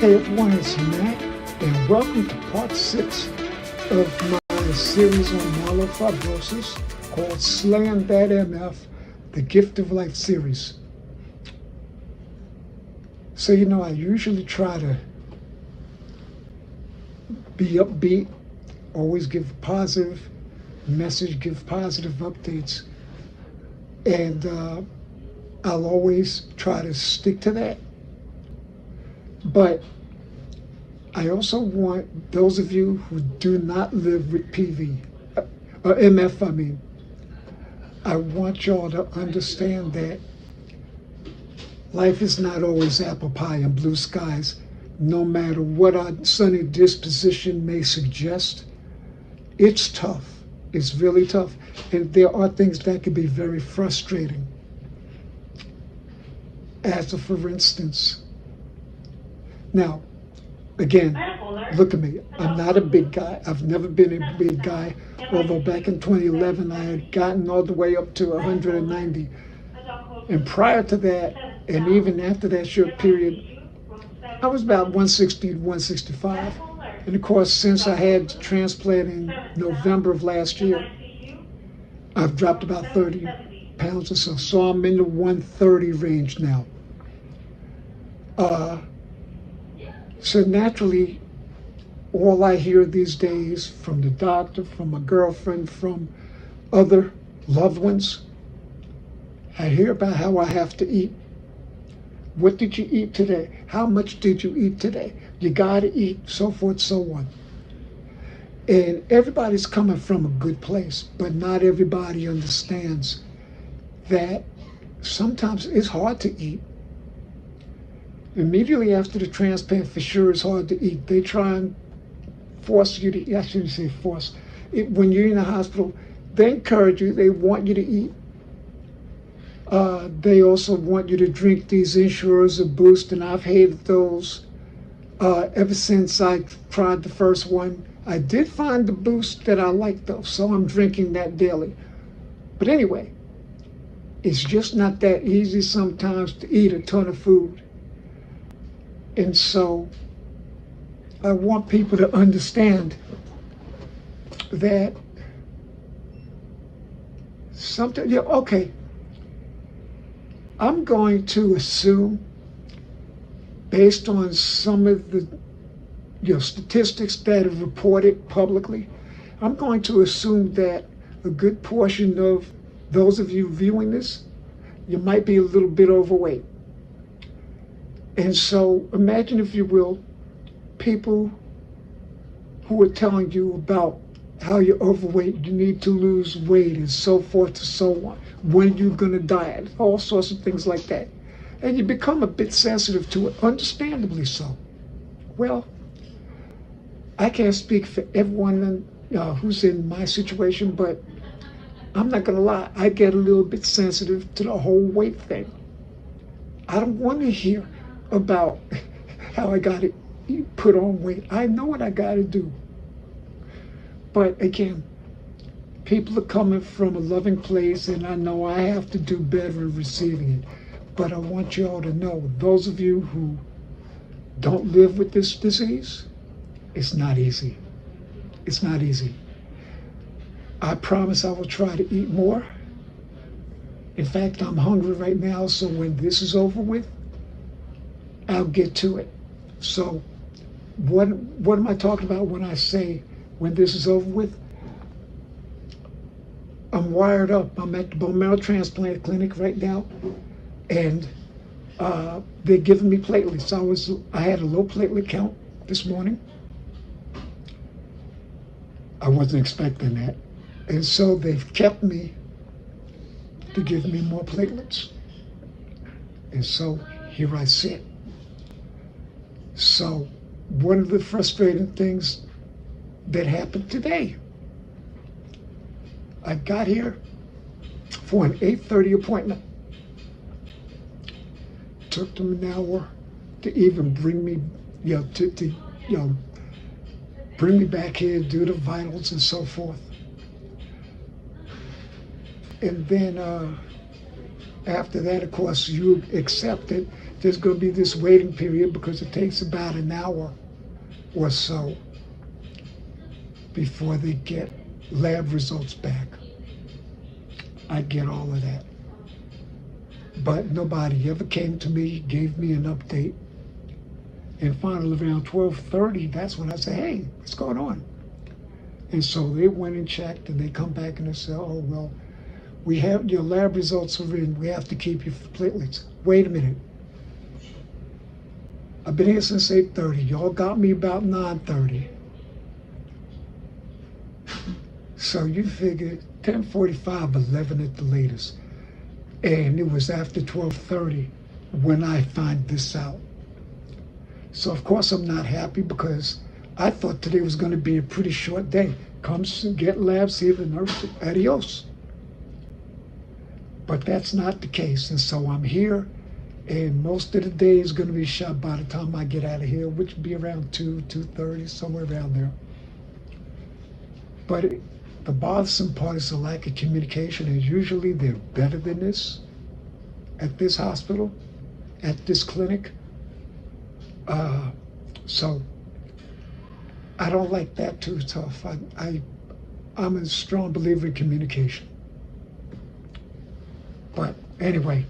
Hey everyone, it's Matt, and welcome to part 6 of my series on myelofibrosis called Slayin that MF, the Gift of Life series. So, I usually try to be upbeat, always give a positive message, give positive updates, and I'll always try to stick to that. But I also want those of you who do not live with MF, I want y'all to understand that life is not always apple pie and blue skies, no matter what our sunny disposition may suggest. It's tough. It's really tough. And there are things that can be very frustrating. For instance, now, again, look at me. I'm not a big guy. I've never been a big guy, although back in 2011 I had gotten all the way up to 190. And prior to that, and even after that short period, I was about 160 to 165. And of course, since I had the transplant in November of last year, I've dropped about 30 pounds or so. So I'm in the 130 range now. So naturally, all I hear these days from the doctor, from my girlfriend, from other loved ones, I hear about how I have to eat. What did you eat today? How much did you eat today? You gotta eat, so forth, so on. And everybody's coming from a good place, but not everybody understands that sometimes it's hard to eat. Immediately after the transplant, for sure, it's hard to eat. They try and force you to eat. I shouldn't say force. When you're in the hospital, they encourage you. They want you to eat. They also want you to drink these Ensures or Boost, and I've hated those ever since I tried the first one. I did find the Boost that I like, though, so I'm drinking that daily. But anyway, it's just not that easy sometimes to eat a ton of food. And so I want people to understand that something, okay, I'm going to assume, based on some of the statistics that are reported publicly, I'm going to assume that a good portion of those of you viewing this, you might be a little bit overweight. And so imagine, if you will, people who are telling you about how you're overweight, you need to lose weight, and so forth and so on. When you're going to diet, all sorts of things like that. And you become a bit sensitive to it, understandably so. Well, I can't speak for everyone who's in my situation, but I'm not going to lie, I get a little bit sensitive to the whole weight thing. I don't want to hear about how I got to put on weight. I know what I got to do. But again, people are coming from a loving place, and I know I have to do better in receiving it. But I want you all to know, those of you who don't live with this disease, it's not easy. It's not easy. I promise I will try to eat more. In fact, I'm hungry right now, so when this is over with, I'll get to it. So what am I talking about when I say when this is over with? I'm wired up. I'm at the bone marrow transplant clinic right now, and they're giving me platelets. I had a low platelet count this morning. I wasn't expecting that. And so they've kept me to give me more platelets. And so here I sit. So one of the frustrating things that happened today, I got here for an 8:30 appointment. Took them an hour to even bring me, bring me back here, do the vitals and so forth. And then After that, of course, you accept it. There's going to be this waiting period because it takes about an hour or so before they get lab results back. I get all of that. But nobody ever came to me, gave me an update. And finally, around 12:30, that's when I said, hey, what's going on? And so they went and checked, and they come back and they said, oh, well, we have your lab results are in. We have to keep your platelets. Wait a minute. I've been here since 8:30. Y'all got me about 9:30. So you figure 10:45, 11 at the latest. And it was after 12:30 when I find this out. So of course I'm not happy because I thought today was going to be a pretty short day. Come get labs, see the nurse, adios. But that's not the case. And so I'm here, and most of the day is going to be shot by the time I get out of here, which will be around 2:30, somewhere around there. But the bothersome part is the lack of communication, and usually they're better than this at this hospital, at this clinic. So I don't like that too tough. I'm a strong believer in communication. But anyway,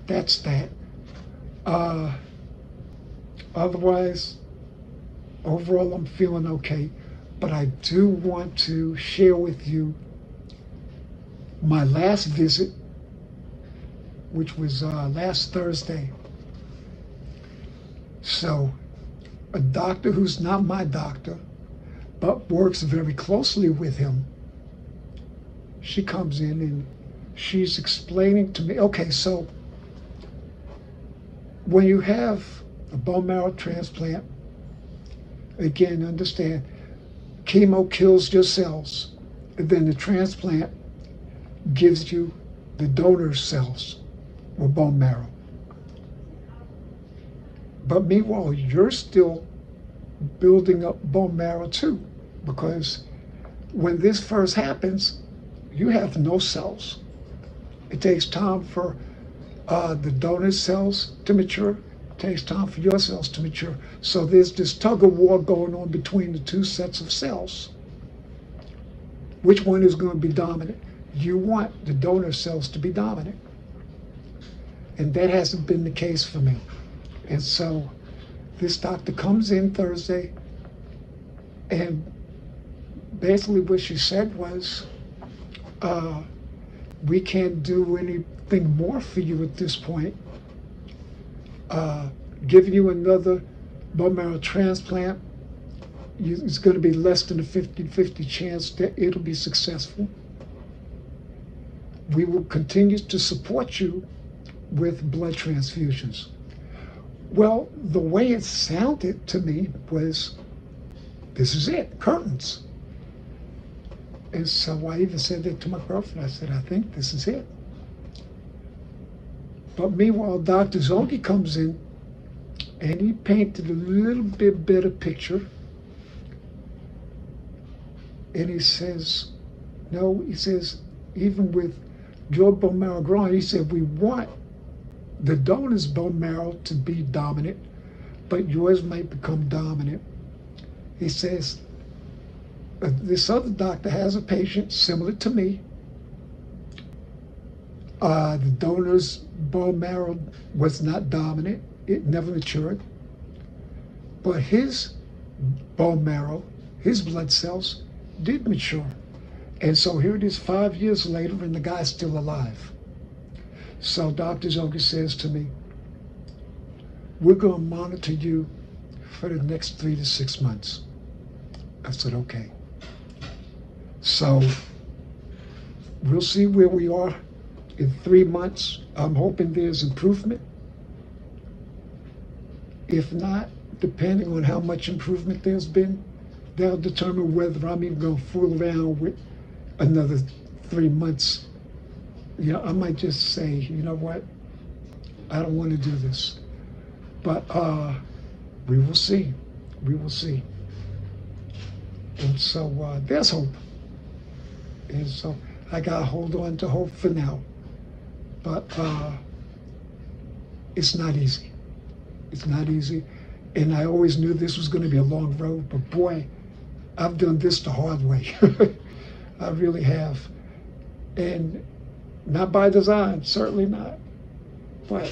that's that. Otherwise, overall, I'm feeling okay. But I do want to share with you my last visit, which was last Thursday. So, a doctor who's not my doctor, but works very closely with him, she comes in and she's explaining to me, okay, so when you have a bone marrow transplant, again, understand, chemo kills your cells, and then the transplant gives you the donor cells or bone marrow. But meanwhile, you're still building up bone marrow too, because when this first happens, you have no cells. It takes time for the donor cells to mature. It takes time for your cells to mature. So there's this tug of war going on between the two sets of cells. Which one is going to be dominant? You want the donor cells to be dominant. And that hasn't been the case for me. And so this doctor comes in Thursday, and basically what she said was, we can't do anything more for you at this point. Giving you another bone marrow transplant, it's going to be less than a 50-50 chance that it'll be successful. We will continue to support you with blood transfusions. Well, the way it sounded to me was, this is it, curtains. And so I even said that to my girlfriend. I said, I think this is it. But meanwhile, Dr. Zongi comes in, and he painted a little bit better picture. And he says, no, he says, even with your bone marrow growing, he said, we want the donor's bone marrow to be dominant, but yours might become dominant. He says, this other doctor has a patient similar to me. The donor's bone marrow was not dominant. It never matured. But his bone marrow, his blood cells, did mature. And so here it is 5 years later, and the guy's still alive. So Dr. Zoga says to me, we're going to monitor you for the next 3 to 6 months. I said, okay. So we'll see where we are in 3 months. I'm hoping there's improvement. If not, depending on how much improvement there's been, that'll determine whether I'm even going to fool around with another 3 months. You know, I might just say, you know what, I don't want to do this. But we will see. We will see. And so there's hope. And so I got to hold on to hope for now. But it's not easy. It's not easy. And I always knew this was going to be a long road, but boy, I've done this the hard way. I really have. And not by design, certainly not. But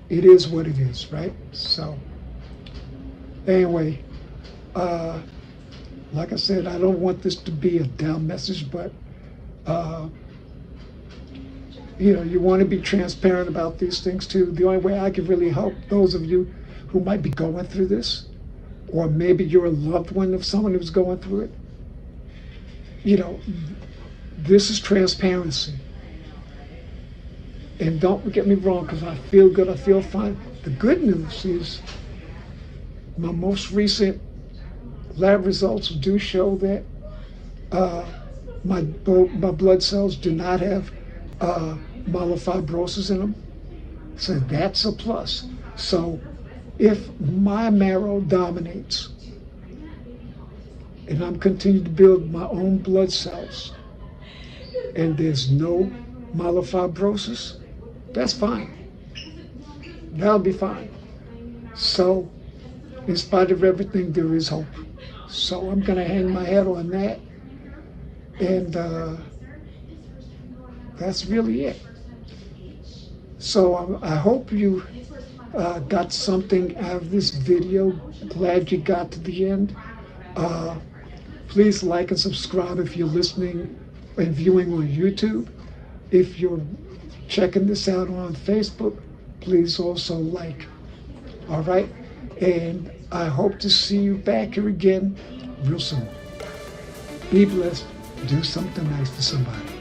it is what it is, right? So anyway, like I said, I don't want this to be a down message, but you want to be transparent about these things too. The only way I can really help those of you who might be going through this, or maybe you're a loved one of someone who's going through it, this is transparency. And don't get me wrong, because I feel good, I feel fine. The good news is my most recent lab results do show that my blood cells do not have myelofibrosis in them. So that's a plus. So if my marrow dominates and I'm continuing to build my own blood cells and there's no myelofibrosis, that's fine. That'll be fine. So in spite of everything, there is hope. So I'm going to hang my head on that. And that's really it. So I hope you got something out of this video. Glad you got to the end. Please like and subscribe if you're listening and viewing on YouTube. If you're checking this out on Facebook, please also like. All right? And I hope to see you back here again real soon. Be blessed. Do something nice to somebody.